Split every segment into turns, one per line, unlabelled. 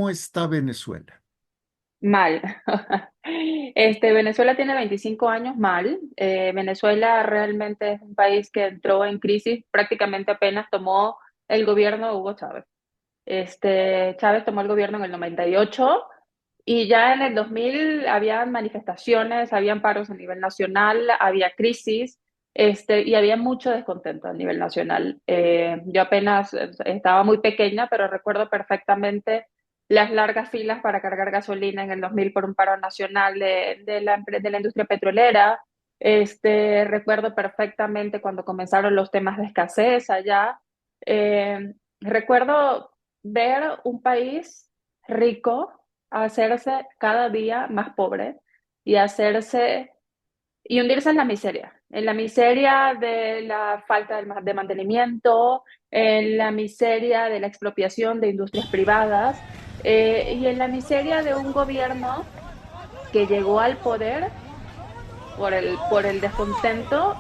¿cómo está Venezuela?
Mal. Venezuela tiene 25 años mal. Venezuela realmente es un país que entró en crisis prácticamente apenas tomó el gobierno de Hugo Chávez. Chávez tomó el gobierno en el 98 y ya en el 2000 había manifestaciones, habían paros a nivel nacional, había crisis, y había mucho descontento a nivel nacional. Yo apenas estaba muy pequeña, pero recuerdo perfectamente las largas filas para cargar gasolina en el 2000 por un paro nacional de la industria petrolera. Recuerdo perfectamente cuando comenzaron los temas de escasez allá. Recuerdo ver un país rico hacerse cada día más pobre y hacerse y hundirse en la miseria de la falta de mantenimiento, en la miseria de la expropiación de industrias privadas, y en la miseria de un gobierno que llegó al poder por el descontento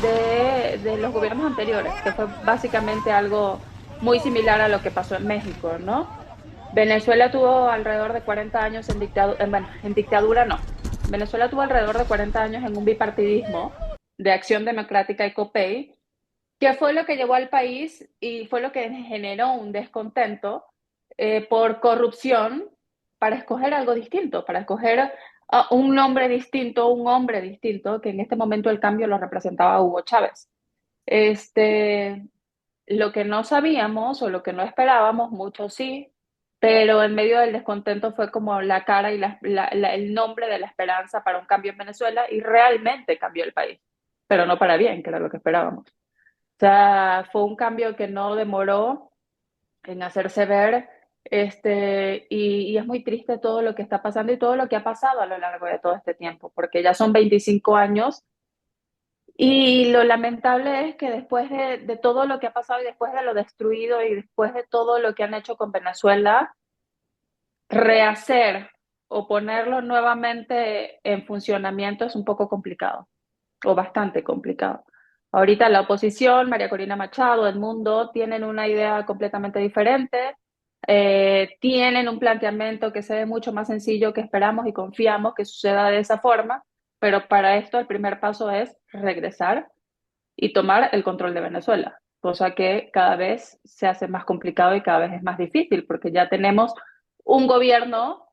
de los gobiernos anteriores, que fue básicamente algo muy similar a lo que pasó en México, ¿no? Venezuela tuvo alrededor de 40 años en dictadura, bueno, en dictadura no. Venezuela tuvo alrededor de 40 años en un bipartidismo de Acción Democrática y COPEI, que fue lo que llevó al país y fue lo que generó un descontento por corrupción para escoger algo distinto, para escoger un nombre distinto, un hombre distinto, que en este momento el cambio lo representaba Hugo Chávez. Este, lo que no sabíamos o lo que no esperábamos, mucho sí, pero en medio del descontento fue como la cara y el nombre de la esperanza para un cambio en Venezuela y realmente cambió el país, pero no para bien, que era lo que esperábamos. O sea, fue un cambio que no demoró en hacerse ver, y es muy triste todo lo que está pasando y todo lo que ha pasado a lo largo de todo este tiempo, porque ya son 25 años y lo lamentable es que después de todo lo que ha pasado y después de lo destruido y después de todo lo que han hecho con Venezuela, rehacer o ponerlo nuevamente en funcionamiento es un poco complicado o bastante complicado. Ahorita la oposición, María Corina Machado, Edmundo, tienen una idea completamente diferente, tienen un planteamiento que se ve mucho más sencillo que esperamos y confiamos que suceda de esa forma, pero para esto el primer paso es regresar y tomar el control de Venezuela, cosa que cada vez se hace más complicado y cada vez es más difícil, porque ya tenemos un gobierno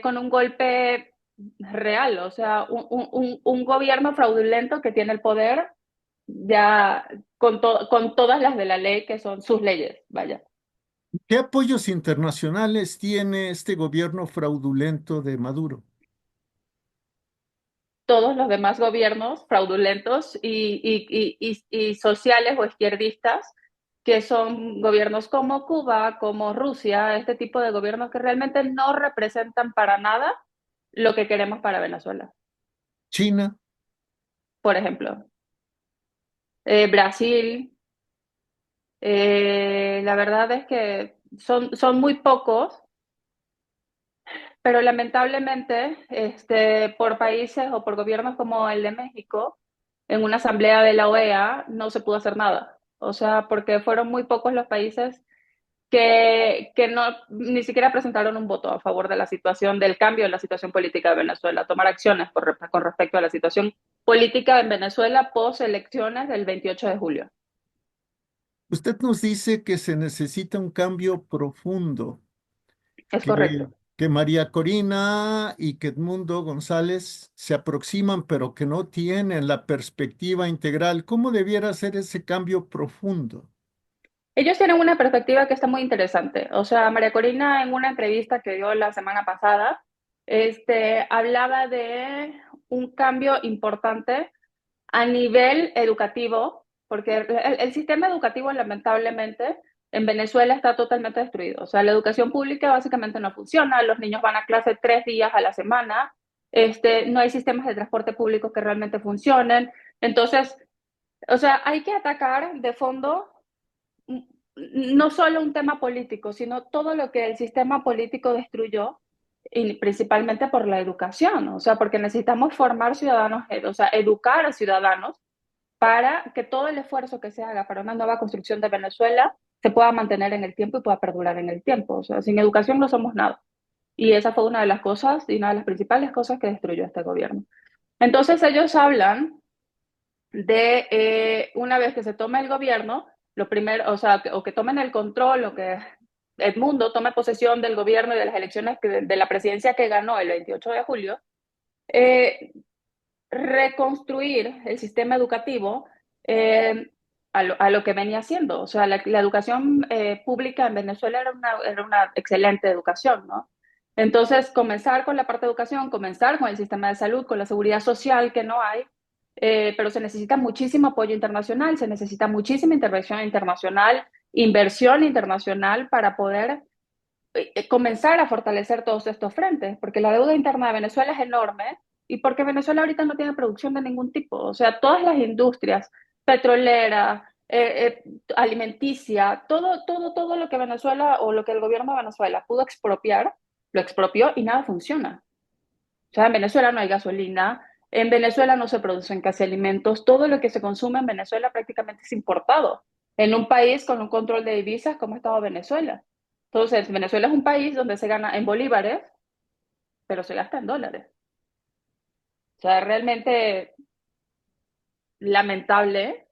con un golpe real, o sea, un gobierno fraudulento que tiene el poder ya con todas las de la ley que son sus leyes, vaya.
¿Qué apoyos internacionales tiene este gobierno fraudulento de Maduro?
Todos los demás gobiernos fraudulentos y sociales o izquierdistas, que son gobiernos como Cuba, como Rusia, este tipo de gobiernos que realmente no representan para nada lo que queremos para Venezuela.
China.
Por ejemplo, Brasil, la verdad es que son muy pocos, pero lamentablemente por países o por gobiernos como el de México, en una asamblea de la OEA no se pudo hacer nada. O sea, porque fueron muy pocos los países que no, ni siquiera presentaron un voto a favor de la situación, del cambio en la situación política de Venezuela, tomar acciones con respecto a la situación política en Venezuela post elecciones del 28 de julio.
Usted nos dice que se necesita un cambio profundo,
Es
que,
correcto.
que María Corina y que Edmundo González se aproximan, pero que no tienen la perspectiva integral. ¿Cómo debiera ser ese cambio profundo?
Ellos tienen una perspectiva que está muy interesante. O sea, María Corina en una entrevista que dio la semana pasada, hablaba de un cambio importante a nivel educativo, porque el sistema educativo lamentablemente en Venezuela está totalmente destruido. O sea, la educación pública básicamente no funciona, los niños van a clase 3 días a la semana, no hay sistemas de transporte público que realmente funcionen. Entonces, o sea, hay que atacar de fondo no solo un tema político, sino todo lo que el sistema político destruyó, y principalmente por la educación, o sea, porque necesitamos formar ciudadanos, o sea, educar a ciudadanos para que todo el esfuerzo que se haga para una nueva construcción de Venezuela se pueda mantener en el tiempo y pueda perdurar en el tiempo. O sea, sin educación no somos nada. Y esa fue una de las cosas y una de las principales cosas que destruyó este gobierno. Entonces ellos hablan de una vez que se tome el gobierno, lo primero, o sea, o que tomen el control, o que Edmundo tome posesión del gobierno y de las elecciones de la presidencia que ganó el 28 de julio, eh, reconstruir el sistema educativo a lo que venía siendo. O sea, la educación pública en Venezuela era una excelente educación, ¿no? Entonces, comenzar con la parte de educación, comenzar con el sistema de salud, con la seguridad social que no hay, pero se necesita muchísimo apoyo internacional, se necesita muchísima intervención internacional, inversión internacional para poder comenzar a fortalecer todos estos frentes, porque la deuda interna de Venezuela es enorme y porque Venezuela ahorita no tiene producción de ningún tipo. O sea, todas las industrias, petrolera, alimenticia, todo lo que Venezuela o lo que el gobierno de Venezuela pudo expropiar, lo expropió y nada funciona. O sea, en Venezuela no hay gasolina, en Venezuela no se producen casi alimentos, todo lo que se consume en Venezuela prácticamente es importado, en un país con un control de divisas como estaba Venezuela. Entonces, Venezuela es un país donde se gana en bolívares, pero se gasta en dólares. O sea, es realmente lamentable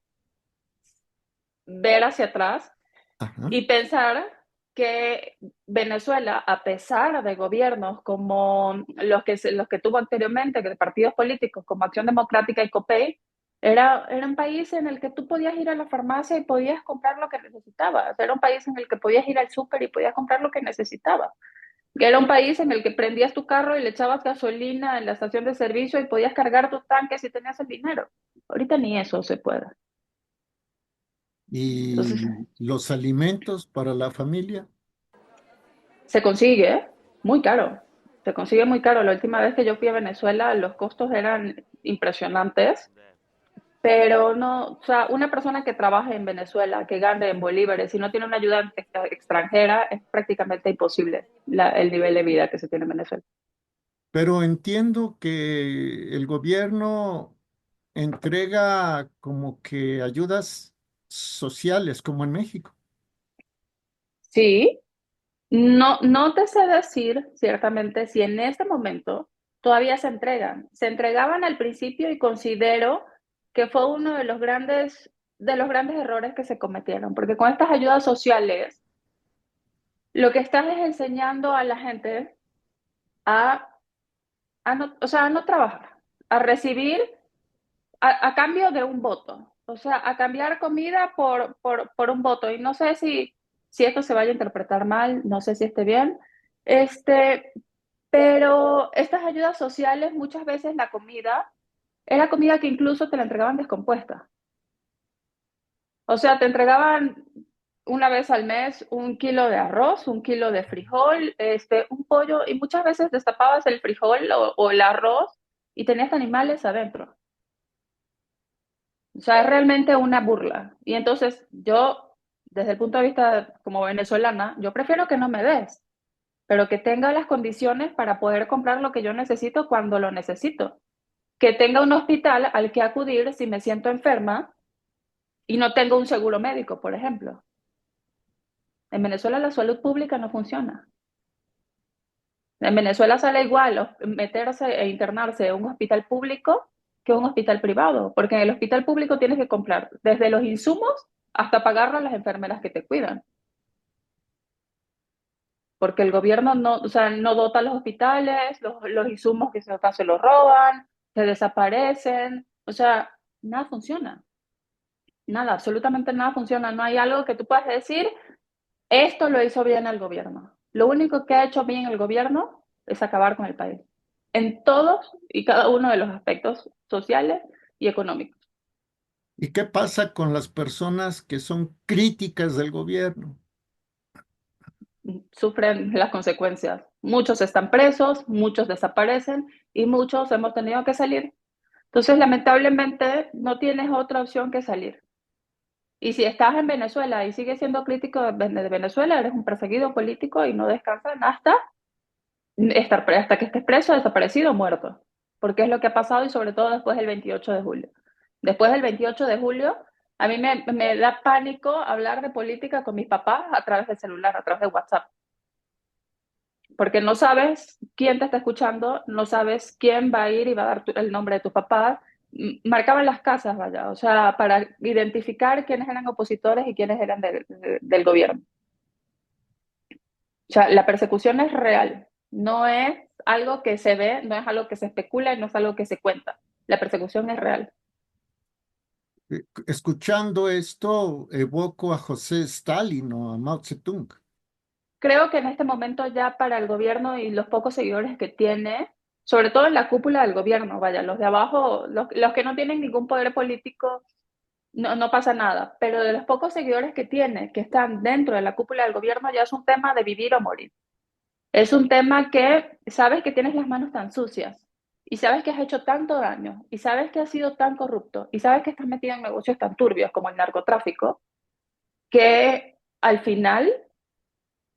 ver hacia atrás
Ajá.
y pensar que Venezuela, a pesar de gobiernos como los que tuvo anteriormente, que de partidos políticos como Acción Democrática y COPEI, era un país en el que tú podías ir a la farmacia y podías comprar lo que necesitabas. Era un país en el que podías ir al súper y podías comprar lo que necesitabas. Era un país en el que prendías tu carro y le echabas gasolina en la estación de servicio y podías cargar tus tanques si tenías el dinero. Ahorita ni eso se puede. Entonces,
Y los alimentos para la familia.
se consigue muy caro. Se consigue muy caro. La última vez que yo fui a Venezuela, los costos eran impresionantes, pero no, o sea, una persona que trabaje en Venezuela, que gane en bolívares, si no tiene una ayuda extranjera, es prácticamente imposible el nivel de vida que se tiene en Venezuela.
Pero entiendo que el gobierno entrega como que ayudas sociales, como en México.
Sí, no te sé decir ciertamente si en este momento todavía se entregan. Se entregaban al principio y considero que fue uno de los grandes errores que se cometieron, porque con estas ayudas sociales lo que estás es enseñando a la gente a, o sea, a no trabajar, a recibir a cambio de un voto. O sea, a cambiar comida por un voto. Y no sé si esto se vaya a interpretar mal, no sé si esté bien. Este, pero estas ayudas sociales, muchas veces la comida era comida que incluso te la entregaban descompuesta. O sea, te entregaban una vez al mes 1 kilo de arroz, 1 kilo de frijol, un pollo, y muchas veces destapabas el frijol o el arroz y tenías animales adentro. O sea, es realmente una burla. Y entonces yo, desde el punto de vista como venezolana, yo prefiero que no me des, pero que tenga las condiciones para poder comprar lo que yo necesito cuando lo necesito. Que tenga un hospital al que acudir si me siento enferma y no tengo un seguro médico, por ejemplo. En Venezuela la salud pública no funciona. En Venezuela sale igual meterse e internarse en un hospital público que un hospital privado, porque en el hospital público tienes que comprar desde los insumos hasta pagarle a las enfermeras que te cuidan, porque el gobierno no, o sea, no dota los hospitales, los insumos que se los roban, se desaparecen, o sea, nada funciona, nada, absolutamente nada funciona, no hay algo que tú puedas decir, esto lo hizo bien el gobierno. Lo único que ha hecho bien el gobierno es acabar con el país, en todos y cada uno de los aspectos sociales y económicos.
¿Y qué pasa con las personas que son críticas del gobierno?
Sufren las consecuencias. Muchos están presos, muchos desaparecen y muchos hemos tenido que salir. Entonces, lamentablemente, no tienes otra opción que salir. Y si estás en Venezuela y sigues siendo crítico de Venezuela, eres un perseguido político y no descansas hasta que estés preso, desaparecido o muerto. Porque es lo que ha pasado y sobre todo después del 28 de julio. Después del 28 de julio, A mí me da pánico hablar de política con mis papás a través del celular, a través de WhatsApp, porque no sabes quién te está escuchando, no sabes quién va a ir y va a dar el nombre de tu papá. Marcaban las casas, vaya, o sea, para identificar quiénes eran opositores y quiénes eran del gobierno. O sea, la persecución es real, no es algo que se ve, no es algo que se especula y no es algo que se cuenta. La persecución es real.
Escuchando esto, evoco a José Stalin o a Mao Zedong.
Creo que en este momento ya para el gobierno y los pocos seguidores que tiene, sobre todo en la cúpula del gobierno, vaya, los de abajo, los que no tienen ningún poder político, no pasa nada, pero de los pocos seguidores que tiene, que están dentro de la cúpula del gobierno, ya es un tema de vivir o morir. Es un tema que sabes que tienes las manos tan sucias y sabes que has hecho tanto daño y sabes que has sido tan corrupto y sabes que estás metido en negocios tan turbios como el narcotráfico, que al final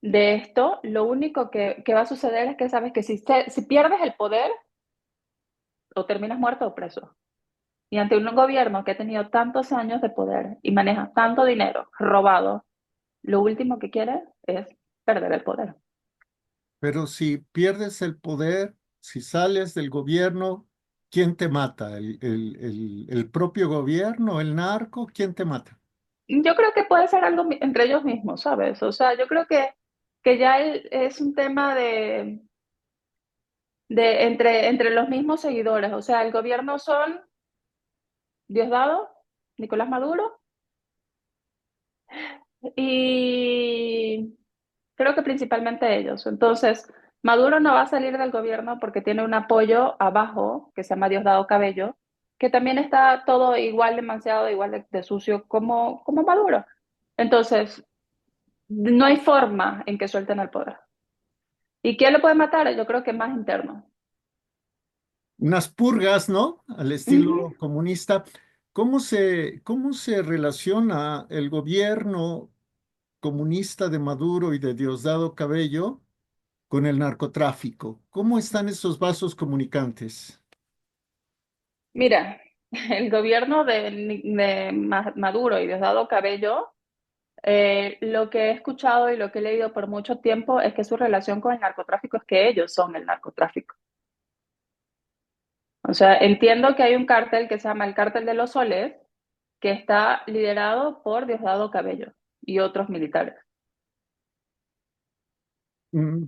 de esto, lo único que va a suceder es que sabes que si pierdes el poder, o terminas muerto o preso. Y ante un gobierno que ha tenido tantos años de poder y maneja tanto dinero robado, lo último que quiere es perder el poder.
Pero si pierdes el poder, si sales del gobierno, ¿quién te mata? ¿El propio gobierno, el narco? ¿Quién te mata?
Yo creo que puede ser algo entre ellos mismos, ¿sabes? O sea, yo creo que ya es un tema de entre los mismos seguidores. O sea, el gobierno son Diosdado, Nicolás Maduro y creo que principalmente ellos. Entonces, Maduro no va a salir del gobierno porque tiene un apoyo abajo que se llama Diosdado Cabello, que también está todo igual de manseado, igual de sucio como Maduro. Entonces, no hay forma en que suelten el poder. ¿Y quién lo puede matar? Yo creo que más interno.
Unas purgas, ¿no? Al
Ujú.
estilo comunista. Cómo se relaciona el gobierno comunista de Maduro y de Diosdado Cabello con el narcotráfico? ¿Cómo están esos vasos comunicantes?
Mira, el gobierno de Maduro y Diosdado Cabello, lo que he escuchado y lo que he leído por mucho tiempo es que su relación con el narcotráfico es que ellos son el narcotráfico. O sea, entiendo que hay un cártel que se llama el Cártel de los Soles, que está liderado por Diosdado Cabello y otros militares.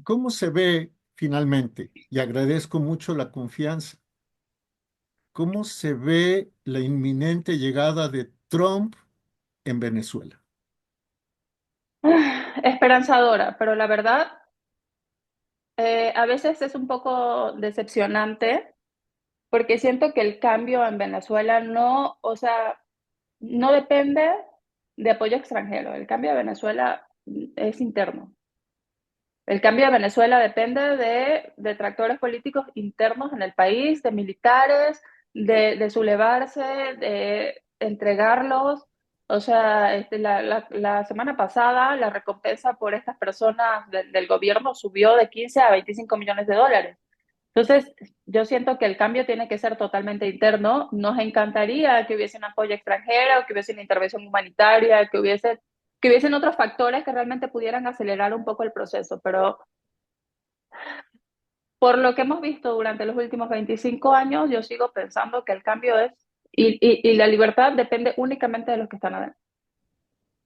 ¿Cómo se ve finalmente? Y agradezco mucho la confianza. ¿Cómo se ve la inminente llegada de Trump en Venezuela?
Esperanzadora, pero la verdad, a veces es un poco decepcionante porque siento que el cambio en Venezuela no, o sea, no depende de apoyo extranjero. El cambio de Venezuela es interno. El cambio de Venezuela depende de detractores políticos internos en el país, de militares, de sublevarse, de entregarlos. O sea, la semana pasada la recompensa por estas personas del gobierno subió de 15 a 25 millones de dólares. Entonces, yo siento que el cambio tiene que ser totalmente interno. Nos encantaría que hubiese un apoyo extranjero, que hubiese una intervención humanitaria, que hubiesen otros factores que realmente pudieran acelerar un poco el proceso, pero por lo que hemos visto durante los últimos 25 años, yo sigo pensando que el cambio es, y la libertad depende únicamente de los que están adentro.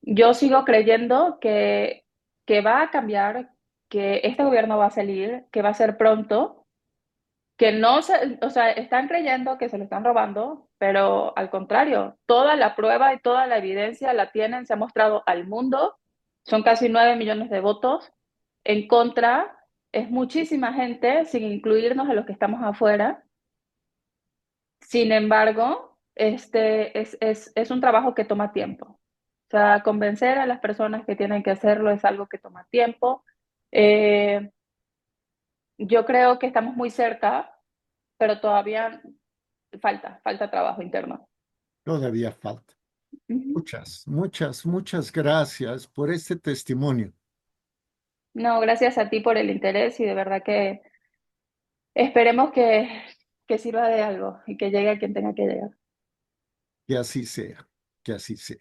Yo sigo creyendo que va a cambiar, que este gobierno va a salir, que va a ser pronto, que no se, o sea, están creyendo que se lo están robando, pero al contrario, toda la prueba y toda la evidencia la tienen, se ha mostrado al mundo, son casi 9 millones de votos en contra, es muchísima gente, sin incluirnos a los que estamos afuera. Sin embargo, es un trabajo que toma tiempo. O sea, convencer a las personas que tienen que hacerlo es algo que toma tiempo. Eh, yo creo que estamos muy cerca, pero todavía falta trabajo interno.
Todavía falta.
Ujú.
Muchas gracias por este testimonio.
No, gracias a ti por el interés y de verdad que esperemos que sirva de algo y que llegue a quien tenga que llegar.
Que así sea. Que así sea.